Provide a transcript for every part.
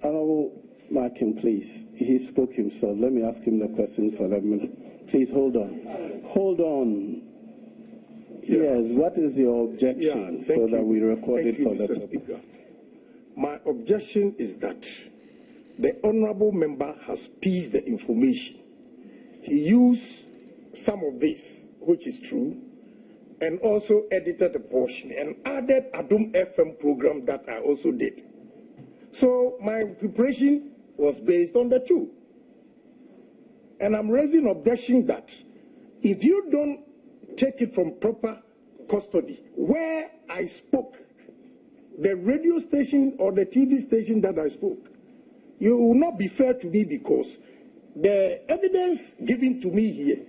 Honorable Markin, please. He spoke himself. Let me ask him the question for them. Please hold on. Hold on. Yeah. Yes, what is your objection so that we record it for the purpose? My objection is that the honorable member has pieced the information. He used some of this, which is true, and also edited a portion and added Adum FM program that I also did. So my preparation was based on the two. And I'm raising objection that if you don't take it from proper custody, where I spoke, the radio station or the TV station that I spoke, you will not be fair to me because the evidence given to me here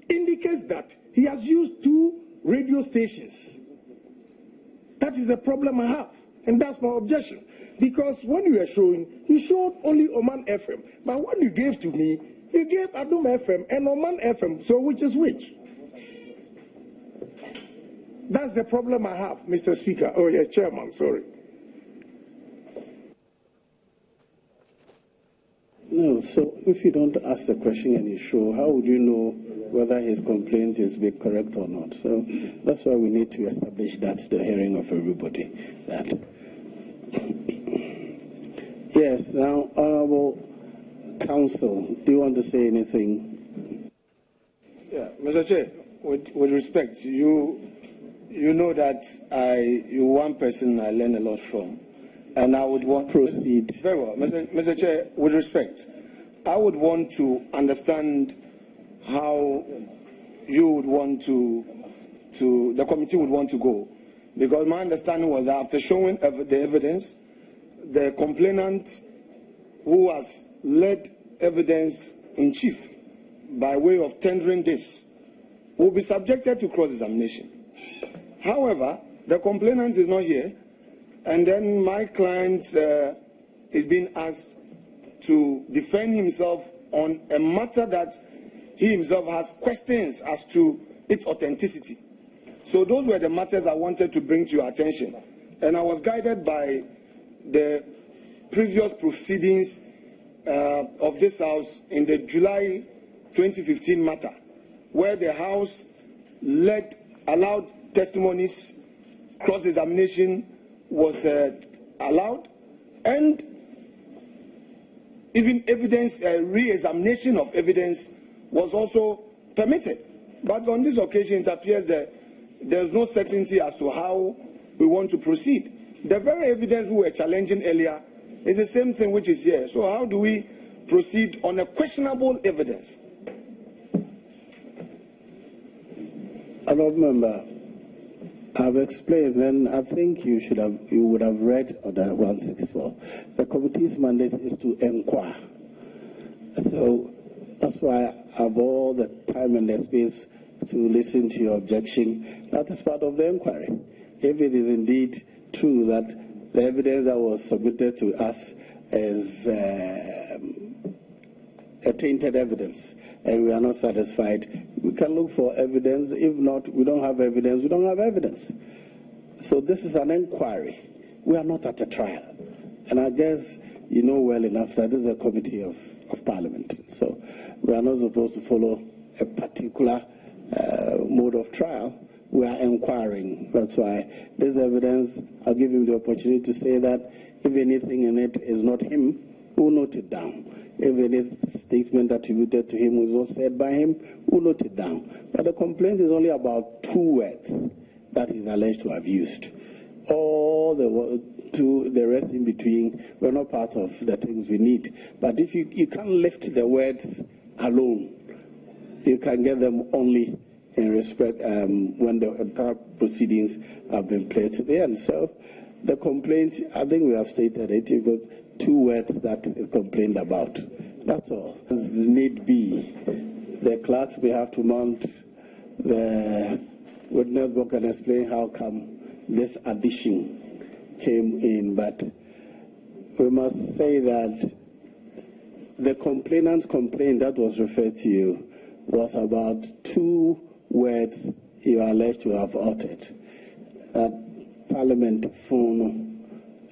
indicates that he has used 2 radio stations. That is the problem I have, and that's my objection. Because when you were showing, you showed only Oman FM, but what you gave to me, you gave Adum FM and Oman FM, so which is which? That's the problem I have, Mr. Speaker. Oh, yeah, Chairman, sorry. No, so if you don't ask the question and you show, how would you know whether his complaint is correct or not? So that's why we need to establish that, the hearing of everybody. That. Yes, now, Honorable Counsel, do you want to say anything? Yeah, Mr. Chair, with respect, you know that you're one person I learn a lot from. And I would want to proceed. Very well. Mr. Chair, with respect, I would want to understand how you would want the committee would want to go. Because my understanding was that after showing the evidence, the complainant who has led evidence in chief by way of tendering this will be subjected to cross-examination. However, the complainant is not here. And then my client is being asked to defend himself on a matter that he himself has questions as to its authenticity. So those were the matters I wanted to bring to your attention. And I was guided by the previous proceedings of this House in the July 2015 matter, where the House allowed testimonies, cross-examination was allowed, and even evidence, re-examination of evidence was also permitted. But on this occasion, it appears that there's no certainty as to how we want to proceed. The very evidence we were challenging earlier is the same thing which is here. So how do we proceed on a questionable evidence? Honourable Member, I've explained, and I think you would have read Order 164. The committee's mandate is to inquire. So that's why I have all the time and the space to listen to your objection. That is part of the inquiry. If it is indeed true that the evidence that was submitted to us is a tainted evidence, and we are not satisfied, we can look for evidence. If not, we don't have evidence, we don't have evidence. So this is an inquiry. We are not at a trial. And I guess you know well enough that this is a committee of Parliament. So we are not supposed to follow a particular mode of trial. We are inquiring. That's why this evidence, I'll give him the opportunity to say that if anything in it is not him, we'll note it down. If any statement attributed to him was not said by him, we'll note it down. But the complaint is only about 2 words that he's alleged to have used. All the rest in between were not part of the things we need. But if you can't lift the words alone, you can get them only in respect when the entire proceedings have been played to the end. So the complaint, I think we have stated it. You've got 2 words that is complained about. That's all. As need be, the clerks may have to mount the witness book and explain how come this addition came in. But we must say that the complainant's complaint that was referred to you was about 2 words you are alleged to have uttered. That Parliament phone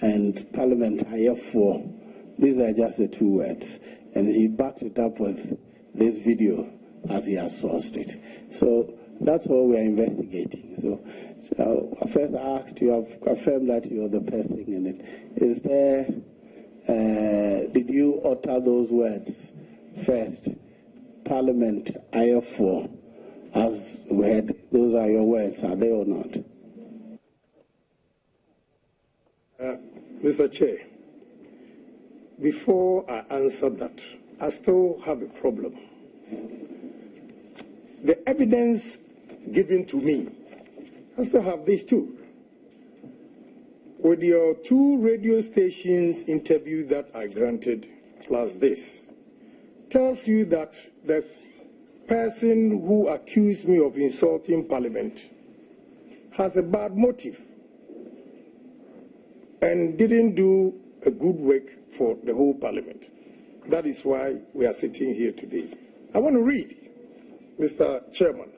and Parliament hire for These are just the two words. And he backed it up with this video as he has sourced it. So that's all we are investigating. So first I asked, you have confirmed that you're the person in it. Is there, did you utter those words first? Parliament, Agyepong, as we had, those are your words, are they or not? Mr. Chair, before I answer that, I still have a problem. The evidence given to me, I still have these two. With your 2 radio stations interview that I granted, plus this, tells you that the person who accused me of insulting Parliament has a bad motive and didn't do a good work for the whole Parliament. That is why we are sitting here today. I want to read, Mr. Chairman.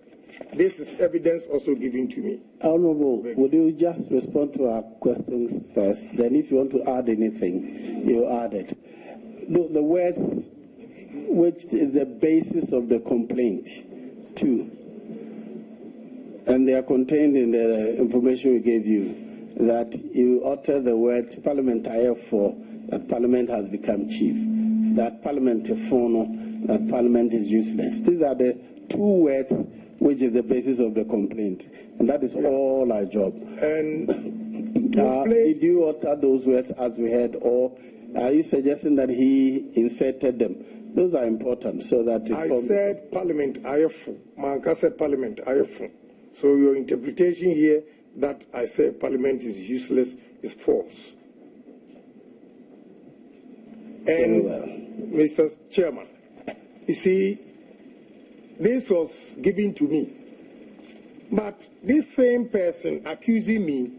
This is evidence also given to me. Honorable, would you just respond to our questions first? Then if you want to add anything, you add it. The words which is the basis of the complaint, 2, and they are contained in the information we gave you, that you utter the word Parliament Agyepong, that Parliament has become chief, that Parliament Tefono, that Parliament is useless. These are the 2 words which is the basis of the complaint, and that is all our job. And did you utter those words as we heard, or are you suggesting that he inserted them? Those are important, so that I said Parliament Agyepong. Manka said Parliament Agyepong. So your interpretation here that I said Parliament is useless is false. And Mr. Chairman, you see, this was given to me, but this same person accusing me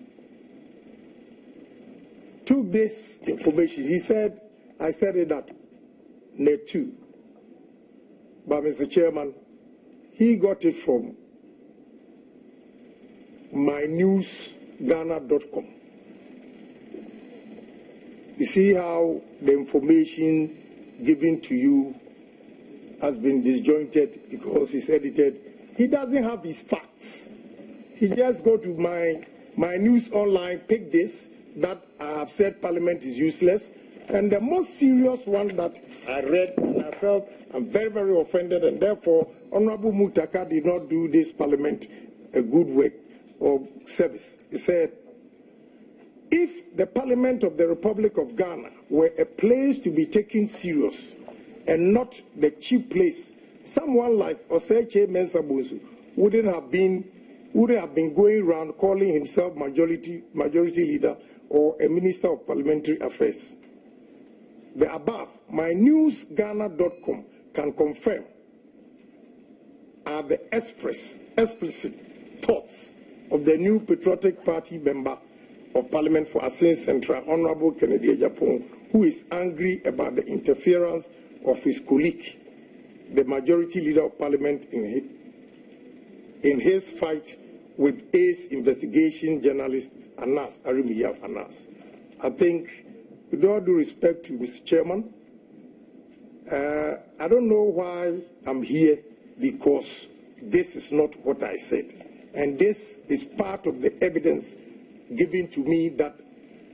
took this information. He said, I said it that net 2. But Mr. Chairman, he got it from mynewsghana.com. You see how the information given to you has been disjointed because it's edited. He doesn't have his facts. He just go to my news online, pick this, that I have said Parliament is useless. And the most serious one that I read, and I felt I'm very, very offended, and therefore Honorable Mutaka did not do this Parliament a good work or service. He said, if the Parliament of the Republic of Ghana were a place to be taken serious and not the cheap place, someone like Oseche Mensah-Bonsu wouldn't have been going around calling himself majority leader or a minister of parliamentary affairs. The above, mynewsghana.com can confirm are the explicit thoughts of the new Patriotic Party member of Parliament for Asin Central, Honorable Kennedy Agyepong, who is angry about the interference of his colleague, the majority leader of Parliament, in his fight with ACE investigation journalist Anas, Arimiyaf Anas. I think, with all due respect to Mr. Chairman, I don't know why I'm here, because this is not what I said. And this is part of the evidence given to me that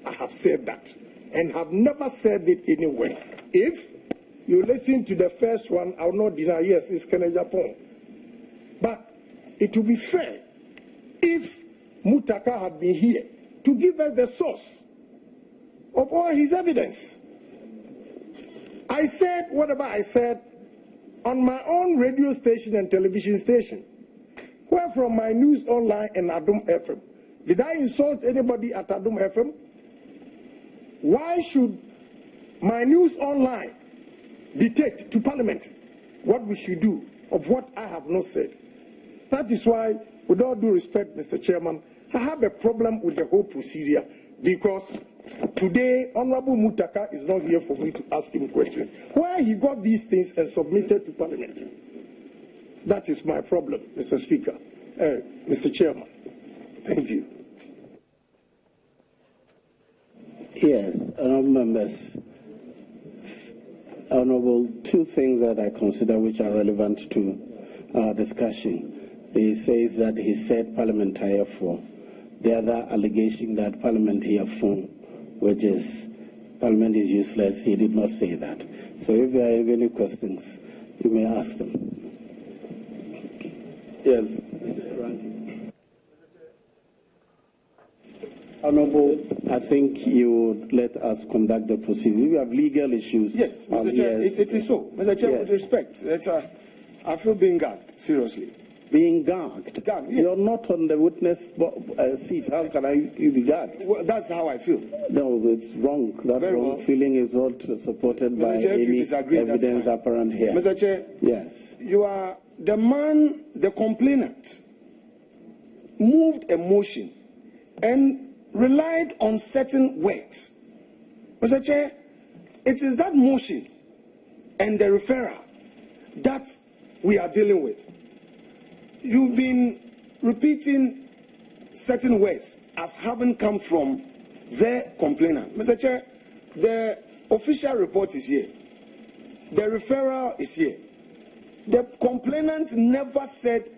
I have said that and have never said it anywhere. If you listen to the first one, I will not deny, yes, it's Agyepong. But it will be fair if Mutaka had been here to give us the source of all his evidence. I said whatever I said on my own radio station and television station, where from my news online and Adum FM. Did I insult anybody at Adum FM? Why should my news online dictate to Parliament what we should do of what I have not said? That is why, with all due respect, Mr. Chairman, I have a problem with the whole procedure, because today Honorable Mutaka is not here for me to ask him questions. Where he got these things and submitted to Parliament. That is my problem, Mr. Speaker. Mr. Chairman, thank you. Yes, honourable members. Honorable, two things that I consider which are relevant to our discussion. He says that he said Parliament here for. The other allegation that Parliament here for, which is Parliament is useless, he did not say that. So if you have any questions, you may ask them. Yes. Honorable, I think you would let us conduct the proceedings. If you have legal issues. Yes, Mr. Chair, it is so. Mr. Chair, yes. With respect, I feel being gagged, seriously. Being gagged? Gagged, yes. You're not on the witness seat. How can you be gagged? Well, that's how I feel. No, it's wrong. That Very wrong feeling is not supported by Chair, any evidence apparent here. Mr. Chair, yes. You are the man, the complainant, moved a motion and relied on certain words. Mr. Chair, it is that motion and the referral that we are dealing with. You've been repeating certain words as having come from the complainant. Mr. Chair, the official report is here. The referral is here. The complainant never said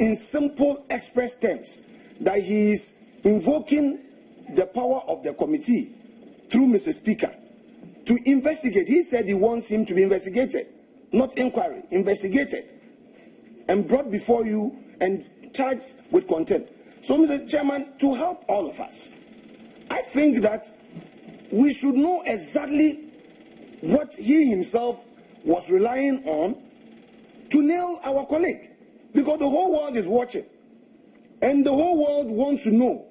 in simple express terms that he is invoking the power of the committee through Mr. Speaker to investigate. He said he wants him to be investigated, not inquiry, investigated, and brought before you and charged with contempt. So, Mr. Chairman, to help all of us, I think that we should know exactly what he himself was relying on to nail our colleague, because the whole world is watching, and the whole world wants to know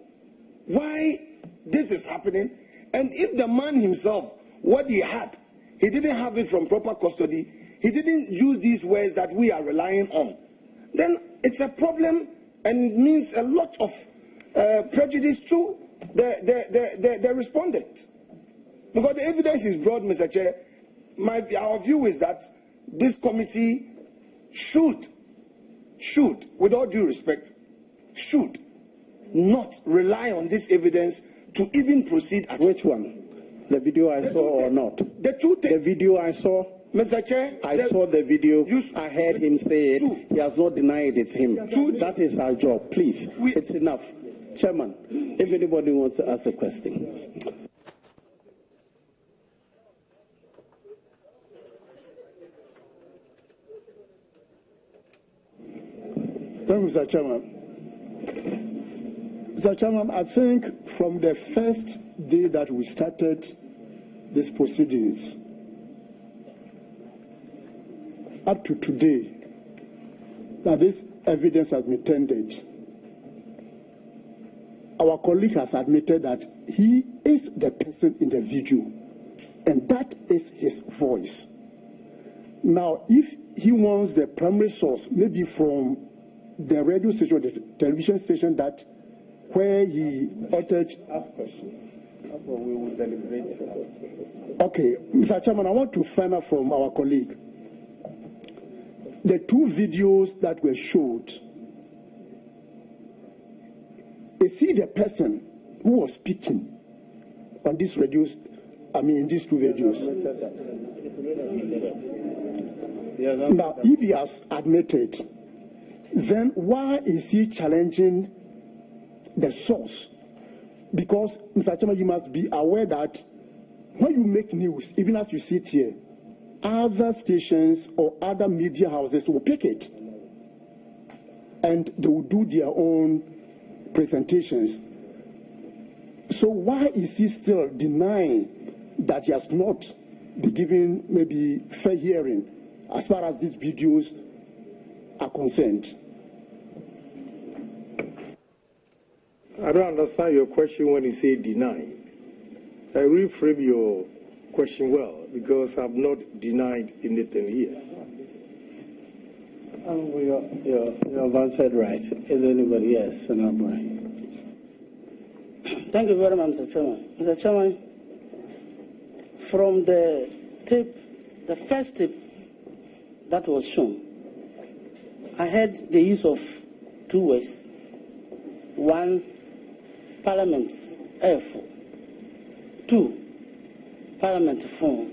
why this is happening, and if the man himself, what he had, he didn't have it from proper custody, he didn't use these words that we are relying on, then it's a problem and means a lot of prejudice to the respondent. Because the evidence is broad, Mr. Chair. Our view is that this committee should, with all due respect, should not rely on this evidence to even proceed at which one? The video I saw or not? The two things. The video I saw. Mr. Chair, I saw the video. I heard him say it. He has not denied it's him. That is our job. Please, it's enough. Chairman, if anybody wants to ask a question. Thank you, Mr. Chairman. Mr. Chairman, I think from the first day that we started these proceedings up to today, that this evidence has been tendered, our colleague has admitted that he is the person in the video, and that is his voice. Now, if he wants the primary source, maybe from the radio station or the television station that where he uttered. Ask questions. That's what we will deliberate. Okay, Mr. Chairman, I want to find out from our colleague. The two videos that were showed, is he the person who was speaking on these radios? I mean, in these two videos. Now, if he has admitted, then why is he challenging the source? Because, Mr. Chairman, you must be aware that when you make news, even as you sit here, other stations or other media houses will pick it, and they will do their own presentations. So why is he still denying that he has not been given maybe fair hearing as far as these videos are concerned? I don't understand your question when you say deny. I reframe your question well, because I've not denied anything here. You have answered right. Is anybody else? Thank you very much, Mr. Chairman. Mr. Chairman, from the tape, the first tape that was shown, I heard the use of two words. One, Parliament's F. Two, Parliament phone.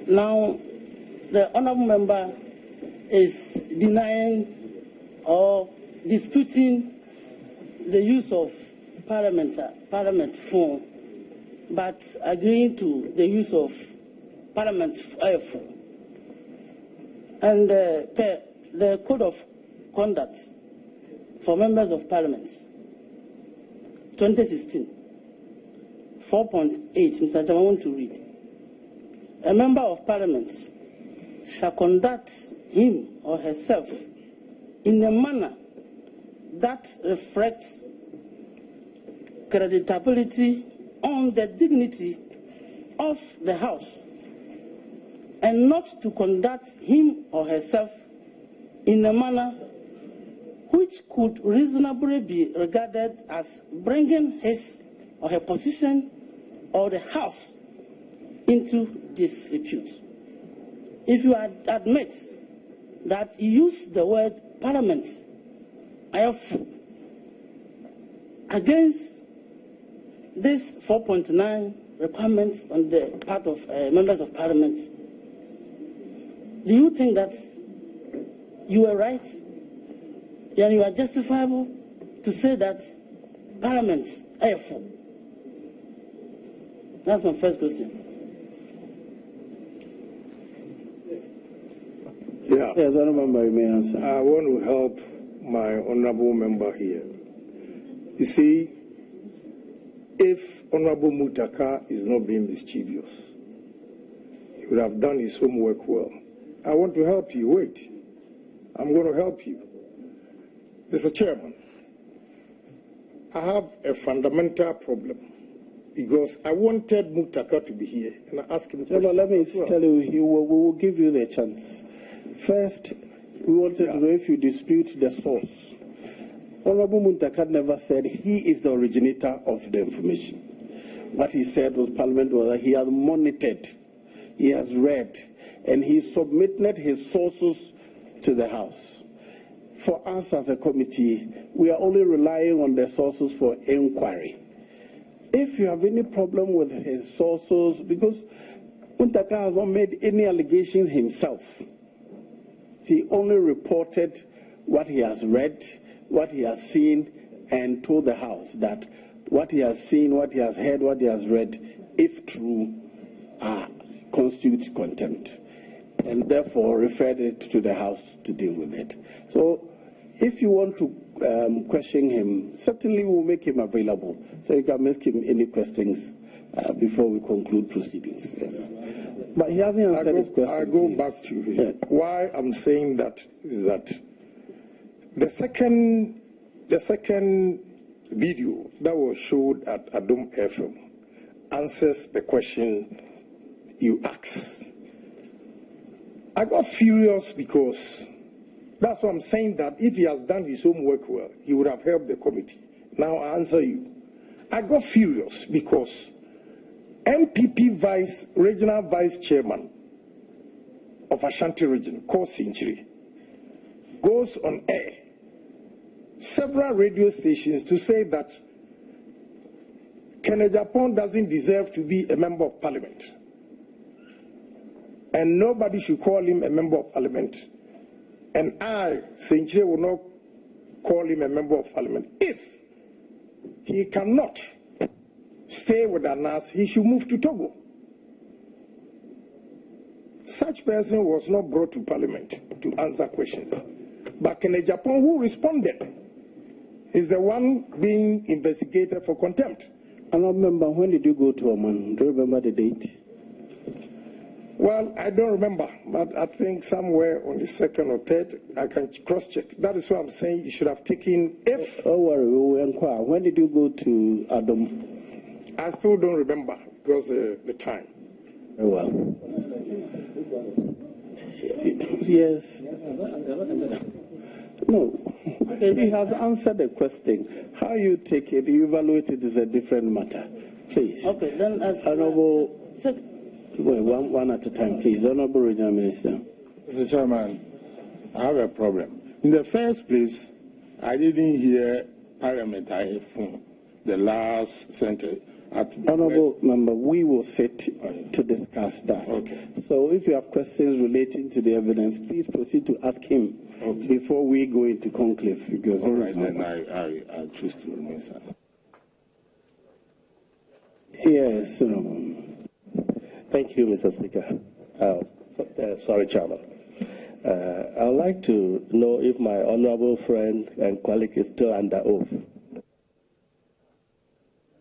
Now, the honourable member is denying or disputing the use of parliament phone, but agreeing to the use of parliament phone. And the code of conduct for members of parliament, 2016, 4.8, Mr. Chairman, I want to read. A member of parliament shall conduct him or herself in a manner that reflects creditability on the dignity of the House, and not to conduct him or herself in a manner which could reasonably be regarded as bringing his or her position or the House into disrepute. If you admit that you use the word parliament against this 4.9 requirements on the part of members of parliament, do you think that you were right and you are justifiable to say that parliament AFO? That's my first question. Yeah. Yes, honourable member, you may answer. I want to help my honourable member here. You see, if Honourable Muttaka is not being mischievous, he would have done his homework well. I want to help you. Wait. I'm going to help you. Mr. Chairman, I have a fundamental problem because I wanted Muttaka to be here and I asked him to. But let me tell you, we will give you the chance. First, we wanted to know if you dispute the source. Honorable Muttaka never said he is the originator of the information. What he said was Parliament was that he has monitored, he has read, and he submitted his sources to the House. For us as a committee, we are only relying on the sources for inquiry. If you have any problem with his sources, because Muttaka has not made any allegations himself, he only reported what he has read, what he has seen, and told the House that what he has seen, what he has heard, what he has read, if true, constitutes contempt, and therefore referred it to the House to deal with it. So if you want to question him, certainly we'll make him available, so you can ask him any questions before we conclude proceedings. Yes. But he hasn't answered his question. I go back to why I'm saying that is that the second video that was showed at Adom FM answers the question you asked. I got furious because that's why I'm saying that if he has done his homework well, he would have helped the committee. Now I answer you. I got furious because MPP regional vice chairman of Ashanti region, called Sinchiri, goes on air, several radio stations, to say that Agyepong doesn't deserve to be a member of parliament. And nobody should call him a member of parliament. And I, Sinchiri, will not call him a member of parliament. If he cannot stay with Anas, he should move to Togo. Such person was not brought to parliament to answer questions. But Agyepong, who responded, is the one being investigated for contempt. I don't remember, when did you go to Oman? Do you remember the date? Well, I don't remember, but I think somewhere on the 2nd or 3rd, I can cross-check. That is what I'm saying. You should have taken, if... Don't worry, we will inquire. When did you go to Adom? I still don't remember because the time. Very well. Yes. No. He has answered the question. How you take it, you evaluate it is a different matter. Please. Okay, then as Honorable... Wait, one at a time, please. Honorable Regional Minister. Mr. Chairman, I have a problem. In the first place, I didn't hear Parliament phone, the last sentence. Honourable Member, we will sit to discuss that. Okay. So if you have questions relating to the evidence, please proceed to ask him before we go into conclave. Because all right, then I choose to remain silent. Yes, Honourable. Thank you, Mr. Speaker. Sorry, Chairman. I would like to know if my honourable friend and colleague is still under oath.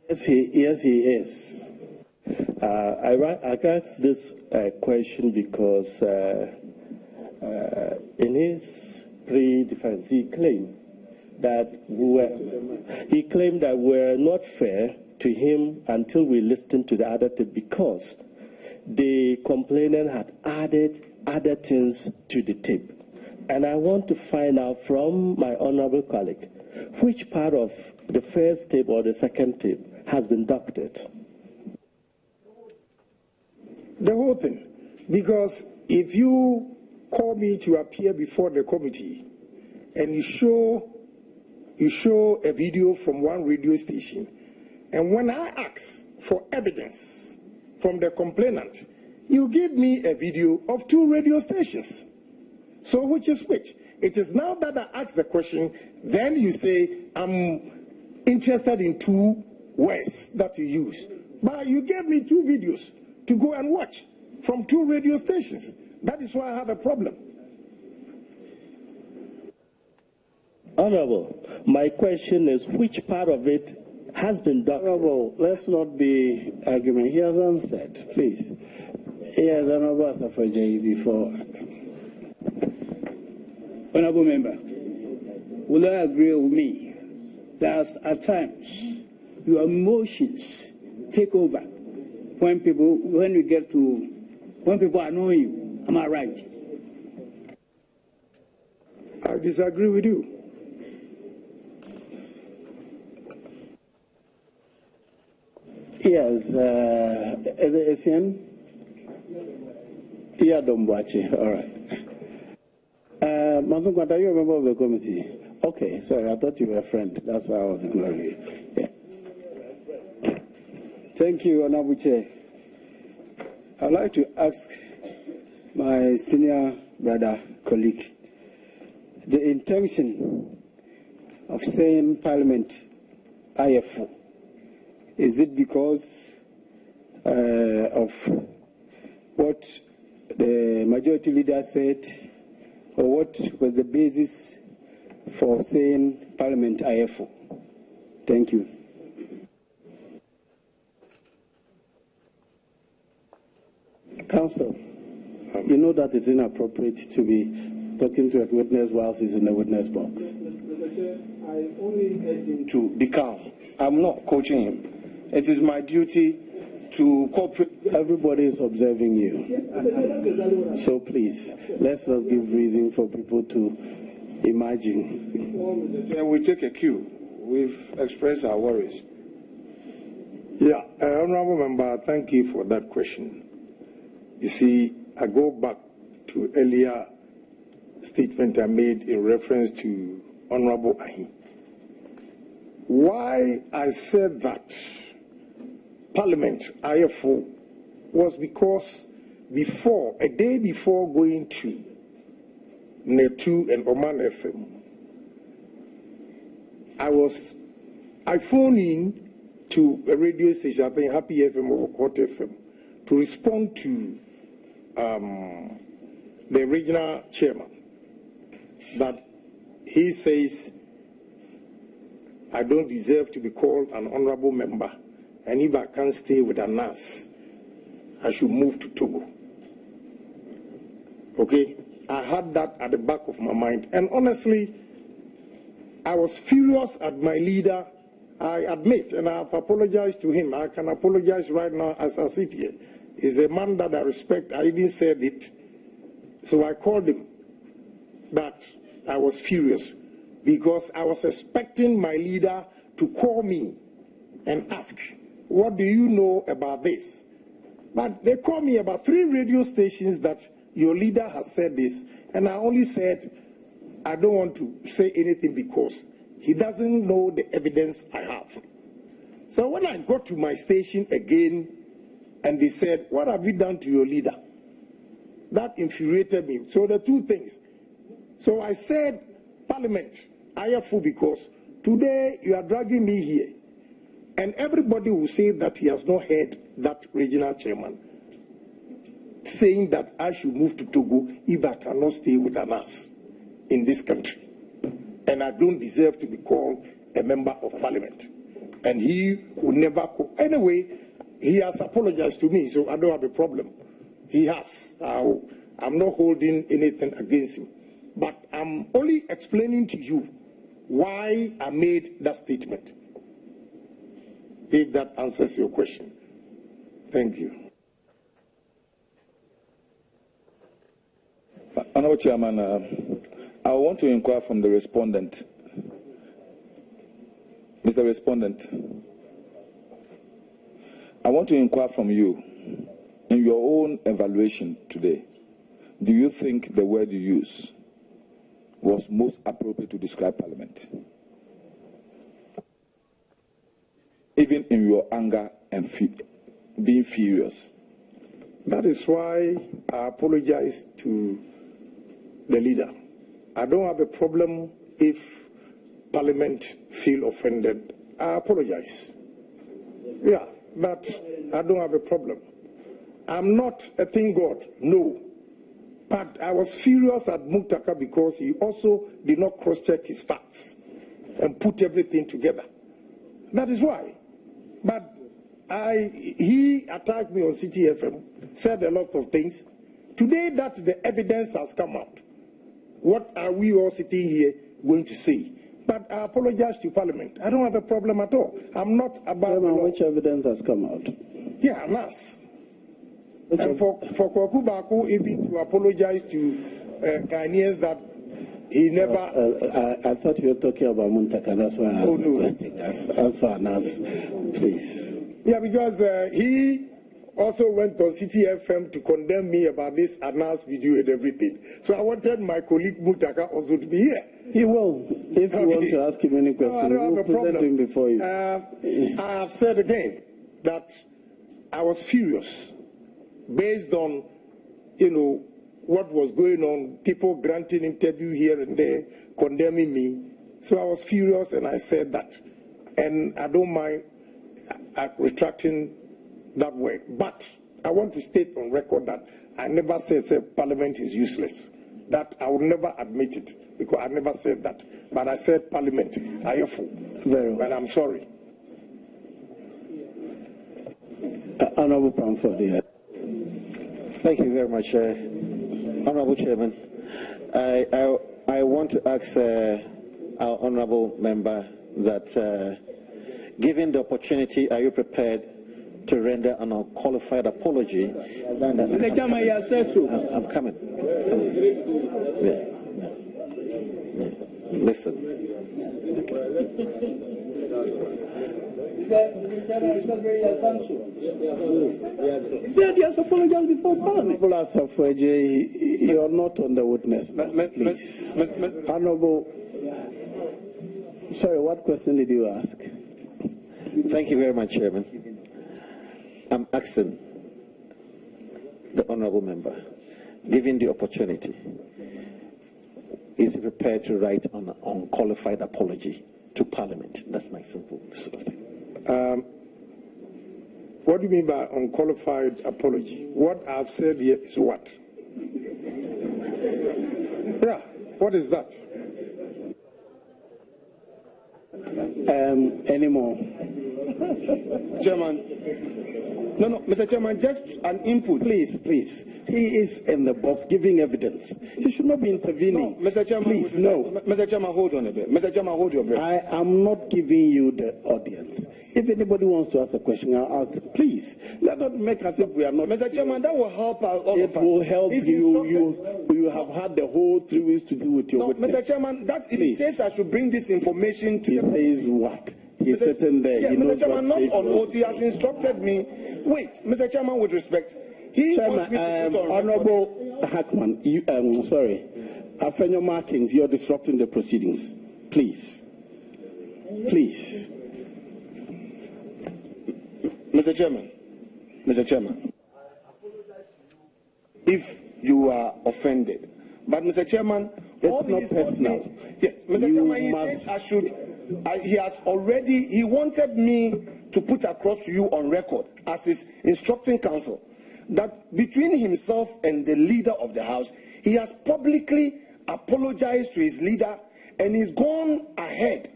Yes, he is. I asked this question because in his pre-defense, he claimed that we were not fair to him until we listened to the other tape because the complainant had added other things to the tape. And I want to find out from my honorable colleague which part of the first tape or the second tape has been doctored. The whole thing. Because if you call me to appear before the committee and you show a video from one radio station, and when I ask for evidence from the complainant, you give me a video of 2 radio stations. So which is which? It is now that I ask the question, then you say, I'm interested in 2 words that you use. But you gave me 2 videos to go and watch from 2 radio stations. That is why I have a problem. Honorable, my question is which part of it has been doctored? Honorable, let's not be arguing. He has answered, please. Yes, Honorable Asafajayi before. Honorable Member, will you agree with me that at times your emotions take over when people annoy you? Am I right? I disagree with you. Yes, Essien? Yeah, Dombachi, all right. Mansukwata, are you a member of the committee? Okay, sorry, I thought you were a friend. That's why I was ignoring you. Yeah. Thank you, Honorable Chair. I'd like to ask my senior brother, colleague, the intention of saying Parliament IFO. Is it because of what the majority leader said, or what was the basis for saying Parliament IFO? Thank you. Counsel, you know that it's inappropriate to be talking to a witness whilst he's in the witness box. Mr. Chair, I only urge him to be calm. I'm not coaching him. It is my duty to cooperate. Everybody is observing you. So please, let's not give reason for people to imagine. Mr. Chair, we take a cue. We've expressed our worries. Yeah, Honorable Member, thank you for that question. You see, I go back to earlier statement I made in reference to Honorable Ahi. Why I said that Parliament IFO was because a day before going to Netu and Oman FM, I phoned in to a radio station, I think Happy FM or Hot FM, to respond to the regional chairman that he says I don't deserve to be called an honorable member, and if I can't stay with a nurse, I should move to Togo. Okay? I had that at the back of my mind. And honestly, I was furious at my leader. I admit, and I have apologized to him. I can apologize right now as I sit here. He's a man that I respect. I even said it. So I called him. But I was furious because I was expecting my leader to call me and ask, what do you know about this? But they called me about 3 radio stations that your leader has said this. And I only said, I don't want to say anything because he doesn't know the evidence I have. So when I got to my station again, and they said, "What have you done to your leader?" That infuriated me. So the two things. So I said, Parliament, I am full because today you are dragging me here. And everybody will say that he has not heard that regional chairman saying that I should move to Togo if I cannot stay with Anas in this country. And I don't deserve to be called a member of Parliament. And he will never call. Anyway, he has apologized to me, so I don't have a problem. He has. I'm not holding anything against him. But I'm only explaining to you why I made that statement. If that answers your question. Thank you. Honorable Chairman, I want to inquire from the respondent. Mr. Respondent, I want to inquire from you, in your own evaluation today, do you think the word you use was most appropriate to describe Parliament? Even in your anger and being furious. That is why I apologize to the leader. I don't have a problem if Parliament feel offended. I apologize. Yeah, but I don't have a problem. I'm not a thing God, no. But I was furious at Muktaka because he also did not cross-check his facts and put everything together. That is why. But he attacked me on City FM, said a lot of things. Today that the evidence has come out, what are we all sitting here going to say? But I apologize to Parliament. I don't have a problem at all. I'm not about which evidence has come out? Yeah, Nas. And for Kwaku Baku even to apologize to Ghanaians that he never... I thought you were talking about Muntaka. That's why I asked the question. As for Nas, please. Yeah, because he also went on City FM to condemn me about this Anas video and everything. So I wanted my colleague Muntaka also to be here. He will. If you want to ask him any question, we will present him before you. I have said again that I was furious based on, what was going on, people granting interview here and there, condemning me. So I was furious and I said that. And I don't mind retracting that word. But I want to state on record that I never said Parliament is useless. That I would never admit it, because I never said that. But I said Parliament, Very well. And I'm sorry. Honorable Pamphord, yeah. Thank you very much, Honorable Chairman. I want to ask our Honorable Member that, given the opportunity, are you prepared to render an unqualified apology? I'm coming. Yeah. Listen. He said he has apologized before Parliament. You're not on the witness box, please. Honorable, sorry, what question did you ask? Thank you very much, Chairman. I'm asking the Honorable Member, given the opportunity, is he prepared to write an unqualified apology to Parliament? That's my simple sort of thing. What do you mean by unqualified apology? What I've said here is what? Yeah, what is that? Any more? Chairman. No, Mr. Chairman, just an input. Please. He is in the box giving evidence. He should not be intervening. No, Mr. Chairman, please, no. Mr. Chairman, hold on a bit. Mr. Chairman, hold your breath. I am not giving you the audience. If anybody wants to ask a question, I'll ask. Please, let not make us if we are not. Mr. Chairman, that will help all it of us. Will help you. You have had the whole 3 weeks to deal with your witness. Mr. Chairman, it says I should bring this information to He says what? He's sitting there. Yeah, he knows Mr. Chairman, not on oath. He has say. instructed me. Wait, Mr. Chairman, with respect, he wants me to put on Honorable Hackman, after your markings, you're disrupting the proceedings. Please. Mr. Chairman, if you are offended, but Mr. Chairman, it's not personal. Yes, Mr. Chairman, he says I should. He wanted me to put across to you on record as his instructing counsel that between himself and the leader of the House, he has publicly apologized to his leader and he's gone ahead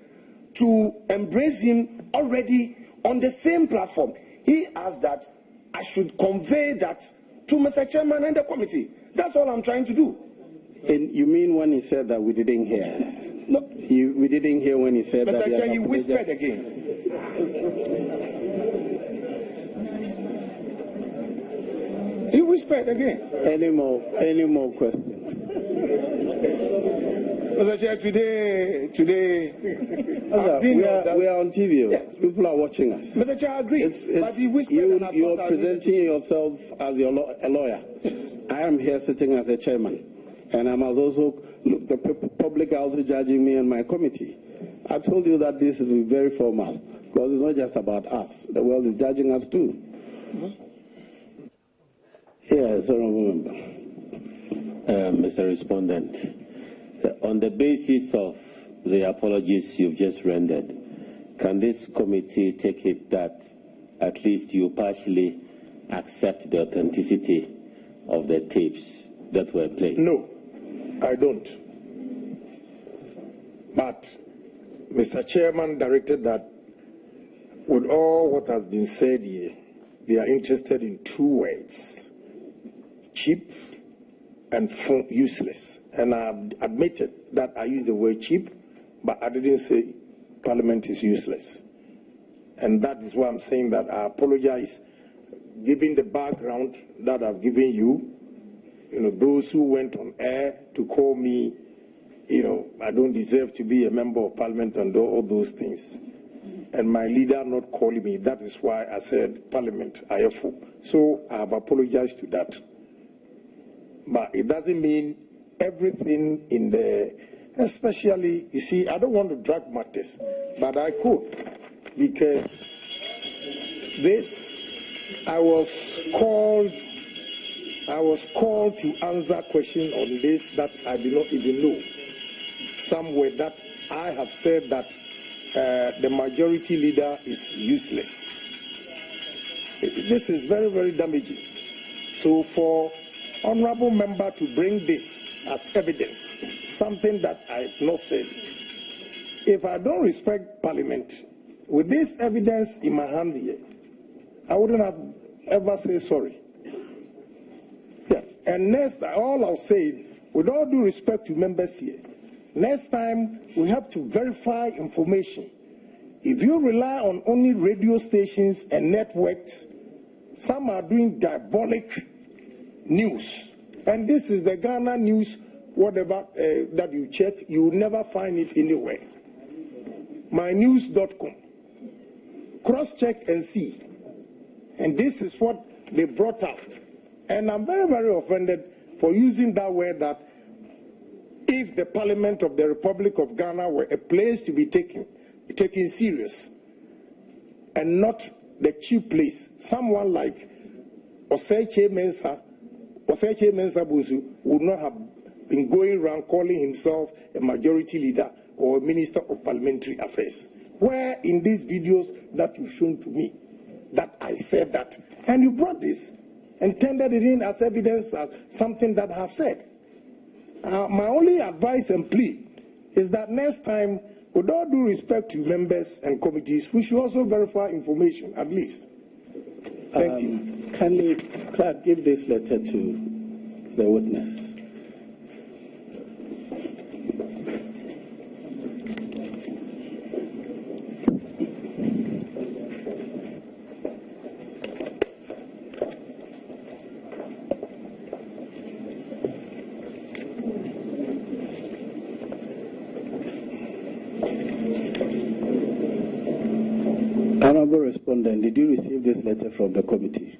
to embrace him already on the same platform. He asked that I should convey that to Mr. Chairman and the committee. That's all I'm trying to do. And you mean when he said that we didn't hear? No. We didn't hear when he said Mr. that. Mr. Chair, he whispered again. He whispered again. Any more questions? Mr. Chair, today we are on TV. Yes. People are watching us. Mr. Chair, I agree. But he whispered you're presenting yourself as a lawyer. Yes. I am here sitting as a chairman. And I must also look, the public are also judging me and my committee. I told you that this is very formal because it's not just about us. The world is judging us too. Yes, Honourable Member. Mr. Respondent, on the basis of the apologies you've just rendered, can this committee take it that at least you partially accept the authenticity of the tapes that were played? No, I don't. But Mr. Chairman directed that with all what has been said here, they are interested in two words: cheap and useless. And I admitted that I used the word cheap, but I didn't say Parliament is useless. And that is why I'm saying that I apologize, given the background that I've given you. You know, those who went on air to call me, you know, I don't deserve to be a member of Parliament and all those things. And my leader not calling me, that is why I said Parliament, Agyepong. So I have apologized to that. But it doesn't mean everything in the, especially, you see, I don't want to drag matters, but I could, because this, I was called to answer questions on this that I did not even know. Somewhere that I have said that the majority leader is useless. This is very, very damaging. So for honorable member to bring this as evidence, something that I have not said, if I don't respect Parliament, with this evidence in my hand here, I wouldn't have ever said sorry. Yeah. And next, all I'll say, with all due respect to members here, next time we have to verify information. If you rely on only radio stations and networks, some are doing diabolic news. And this is the Ghana news, whatever that you check, you will never find it anywhere. mynews.com. Cross-check and see. And this is what they brought out. And I'm very, very offended for using that word, that if the Parliament of the Republic of Ghana were a place to be taken serious and not the cheap place, someone like Oseche Mensah Busu would not have been going around calling himself a majority leader or a minister of parliamentary affairs. Where in these videos that you've shown to me that I said that, and you brought this and tendered it in as evidence as something that I have said. My only advice and plea is that next time, with all due respect to members and committees, we should also verify information, at least. Thank you. Kindly, Clerk, give this letter to the witness. Honorable Respondent, did you receive this letter from the committee?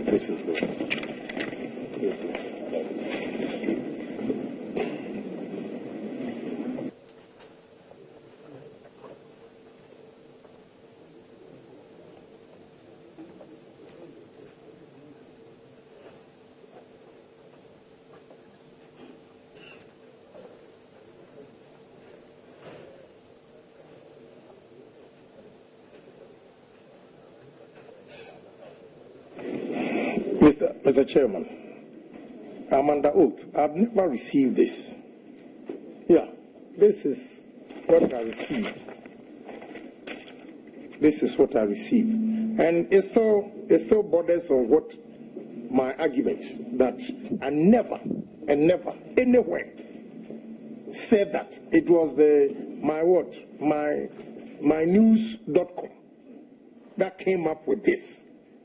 This is good. Mr. Chairman, I'm under oath. I've never received this. Yeah, this is what I received. This is what I received. And it still borders on what my argument that I never anywhere said that it was my news.com that came up with this.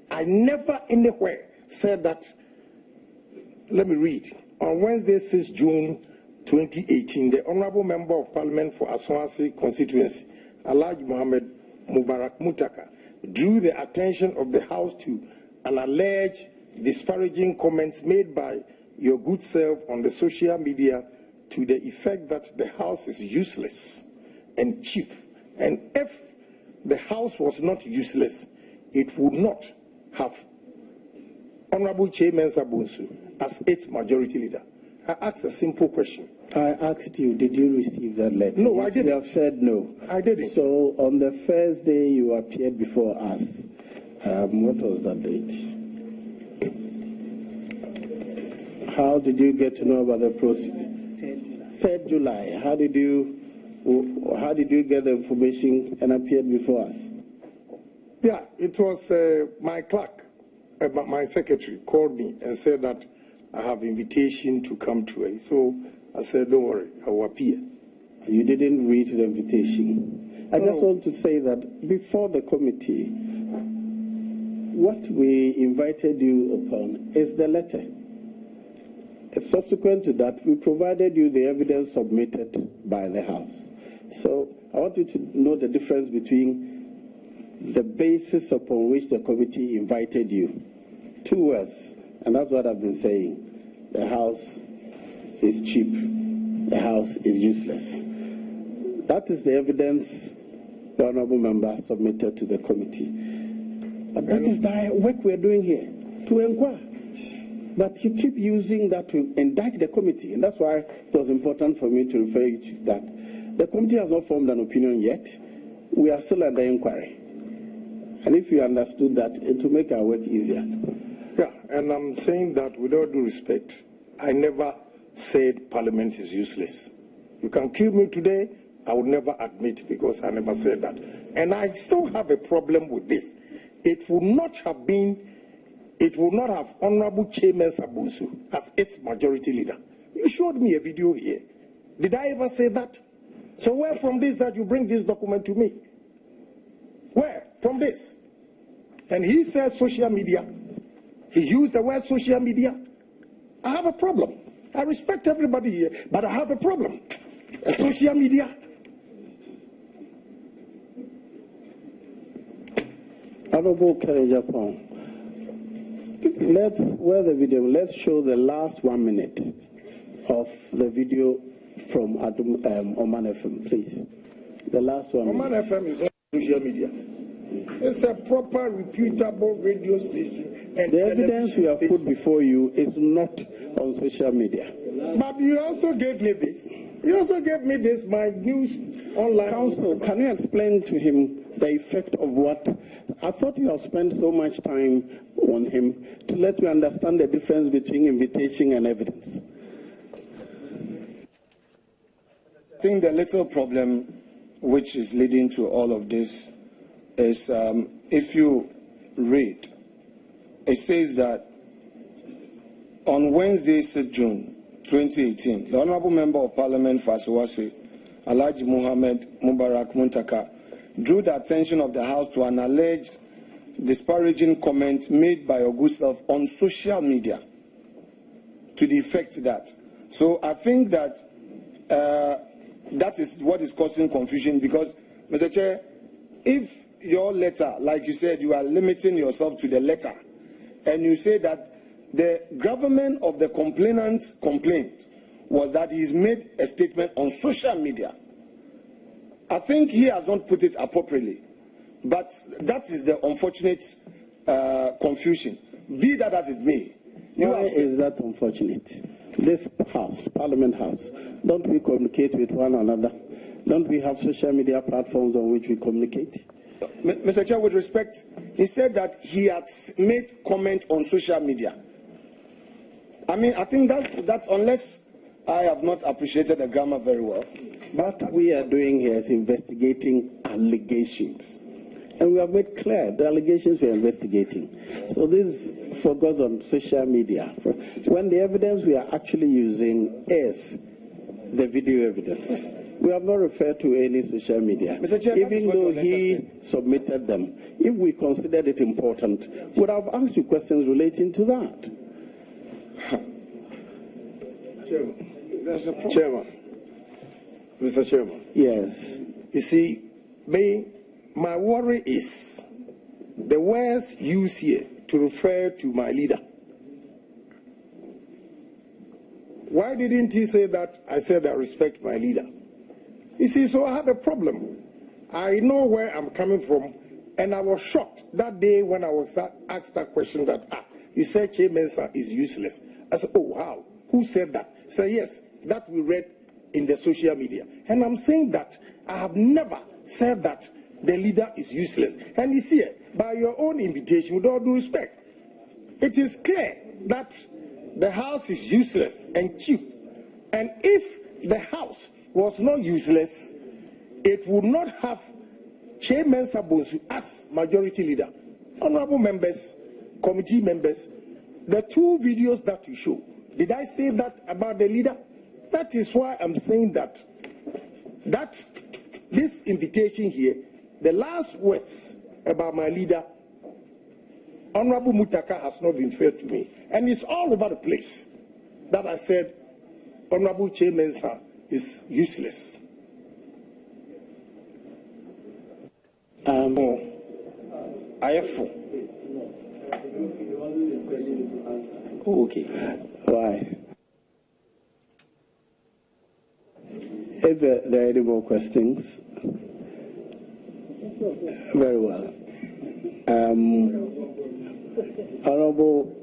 I never anywhere said that. Let me read. On Wednesday, 6 June 2018, the Honorable Member of Parliament for Aswasi constituency, Alhaji Mohammed Mubarak Mutaka, drew the attention of the House to an alleged disparaging comments made by your good self on the social media to the effect that the House is useless and cheap. And if the House was not useless, it would not have Honorable Chairman Sabunsu as its majority leader. I asked a simple question. I asked you, did you receive that letter? No, I didn't. You have said no. I didn't. So on the first day you appeared before us, what was that date? How did you get to know about the process? 3rd July. How did you get the information and appeared before us? Yeah, it was my clerk, my secretary called me and said that I have invitation to come to it. So I said, don't worry, I will appear. You didn't read the invitation. I just want to say that before the committee, what we invited you upon is the letter. Subsequent to that, we provided you the evidence submitted by the House. So I want you to know the difference between the basis upon which the committee invited you. 2 words, and that's what I've been saying. The House is cheap. The House is useless. That is the evidence the Honourable Member submitted to the committee. But that is the work we're doing here, to inquire. But you keep using that to indict the committee, and that's why it was important for me to refer you to that. The committee has not formed an opinion yet. We are still under inquiry. And if you understood that, it will make our work easier. Yeah, and I'm saying that with all due respect, I never said Parliament is useless. You can kill me today, I would never admit because I never said that. And I still have a problem with this. It would not have Honorable Chairman Sabunsu as its majority leader. You showed me a video here. Did I ever say that? So where from this that you bring this document to me? Where? From this. And he said social media. He used the word social media. I have a problem. I respect everybody here, but I have a problem. Social media. Honorable Agyepong, let's show the last 1 minute of the video from Oman FM, please. The last 1 minute. Oman FM is not social media. It's a proper, reputable radio station. And the evidence we have put before you is not on social media. But you also gave me this. You also gave me this, my news online. Counsel, can you explain to him the effect of what? I thought you have spent so much time on him to let you understand the difference between invitation and evidence. I think the little problem which is leading to all of this is if you read, it says that on Wednesday, 6 June 2018, the Honorable Member of Parliament for Aswasi, Alhaji Mohammed Mubarak Muntaka, drew the attention of the House to an alleged disparaging comment made by your good self on social media to the effect that. So I think that that is what is causing confusion because, Mr. Chair, if your letter, like you said, you are limiting yourself to the letter, and you say that the gravamen of the complainant's complaint was that he's made a statement on social media. I think he has not put it appropriately, but that is the unfortunate confusion. Be that as it may. Why is that unfortunate? This house, Parliament House, don't we communicate with one another? Don't we have social media platforms on which we communicate? Mr. Chair, with respect, he said that he had made comment on social media. I mean, I think that unless I have not appreciated the grammar very well. What we are doing here is investigating allegations. And we have made clear the allegations we are investigating. So this focus on social media. When the evidence we are actually using is the video evidence. We have not referred to any social media. Mr. Chair, even though he submitted them. If we considered it important, we would have asked you questions relating to that. Chairman. Mr. Chairman. Yes. You see, my worry is the words used here to refer to my leader. Why didn't he say that? I said I respect my leader. You see, so I have a problem. I know where I'm coming from, and I was shocked that day when I was asked that question that, you said Che Mensah is useless. I said, oh, wow, who said that? He said, yes, that we read in the social media. And I'm saying that I have never said that the leader is useless. And you see, by your own invitation, with all due respect, it is clear that the house is useless and cheap. And if the house was not useless, it would not have Che Mensah Bonsu as majority leader. Honorable members, committee members, the two videos that you show, did I say that about the leader? That is why I'm saying that this invitation here, the last words about my leader, Honorable Muttaka, has not been fair to me. And it's all over the place that I said Honorable Che Mensah is useless. Agyepong. Okay. Why? If there are any more questions, very well. Honorable,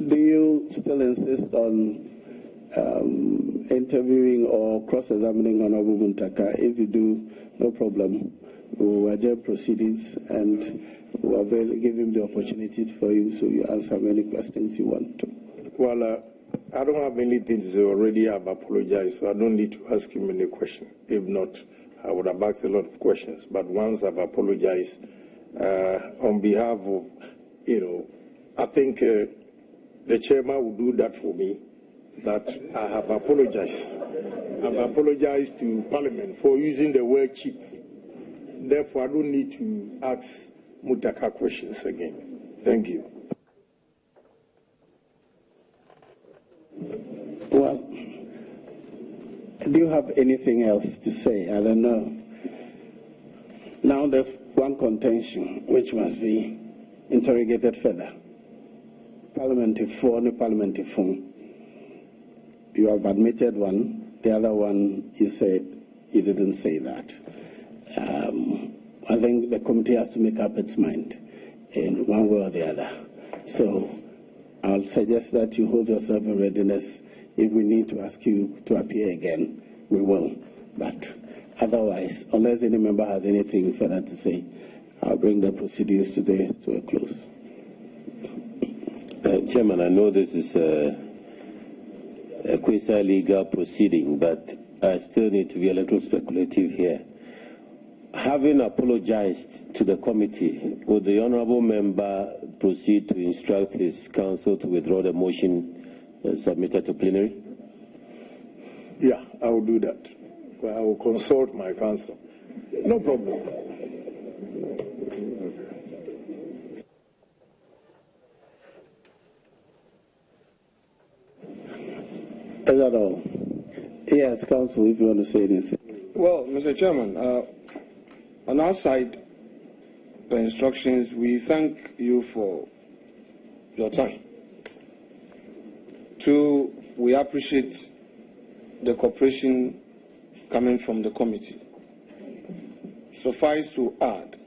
do you still insist on interviewing or cross-examining Honorable Muntaka? If you do, no problem. We will adjourn proceedings and we'll give him the opportunity for you so you answer many questions you want to. Well, I don't have anything to say. Already I've apologized, so I don't need to ask him any question. If not, I would have asked a lot of questions. But once I've apologized, on behalf of, I think the chairman will do that for me, that I have apologized. I've apologized to Parliament for using the word cheap. Therefore, I don't need to ask Muttaka questions again. Thank you. Well, do you have anything else to say? I don't know. Now there's one contention which must be interrogated further. Parliamentary phone. You have admitted one. The other one, you said you didn't say that. I think the committee has to make up its mind in one way or the other. So I'll suggest that you hold yourself in readiness. If we need to ask you to appear again, we will. But otherwise, unless any member has anything further to say, I'll bring the proceedings today to a close. Chairman, I know this is a quasi-legal proceeding, but I still need to be a little speculative here. Having apologized to the committee, would the honourable member proceed to instruct his counsel to withdraw the motion submitted to plenary? Yeah, I will do that. I will consult my counsel. No problem. Is that all? Yes, counsel, if you want to say anything. Well, Mr. Chairman, on our side, the instructions. We thank you for your time. 2, we appreciate the cooperation coming from the committee. Suffice to add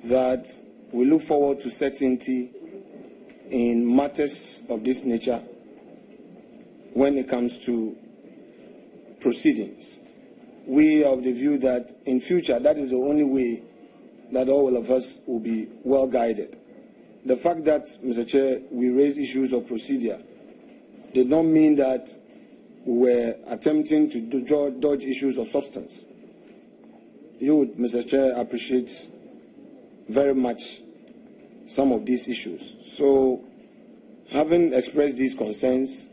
that we look forward to certainty in matters of this nature when it comes to proceedings. We are of the view that in future, that is the only way that all of us will be well guided. The fact that, Mr. Chair, we raised issues of procedure did not mean that we were attempting to dodge issues of substance. You would, Mr. Chair, appreciate very much some of these issues. So, having expressed these concerns,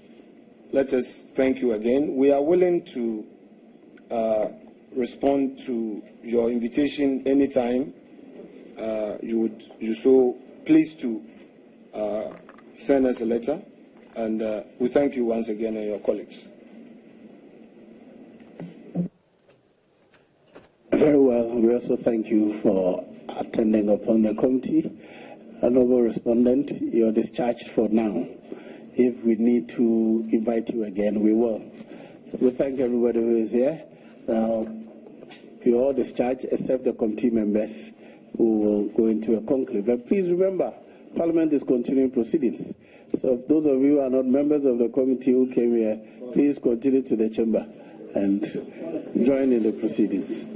let us thank you again. We are willing to respond to your invitation anytime you so pleased to send us a letter, and we thank you once again and your colleagues. Very well. We also thank you for attending upon the committee. Honorable respondent, you're discharged for now. If we need to invite you again, we will. So we thank everybody who is here. Now, you're all discharged except the committee members who will go into a conclave. But please remember, Parliament is continuing proceedings. So if those of you who are not members of the committee who came here, please continue to the chamber and join in the proceedings.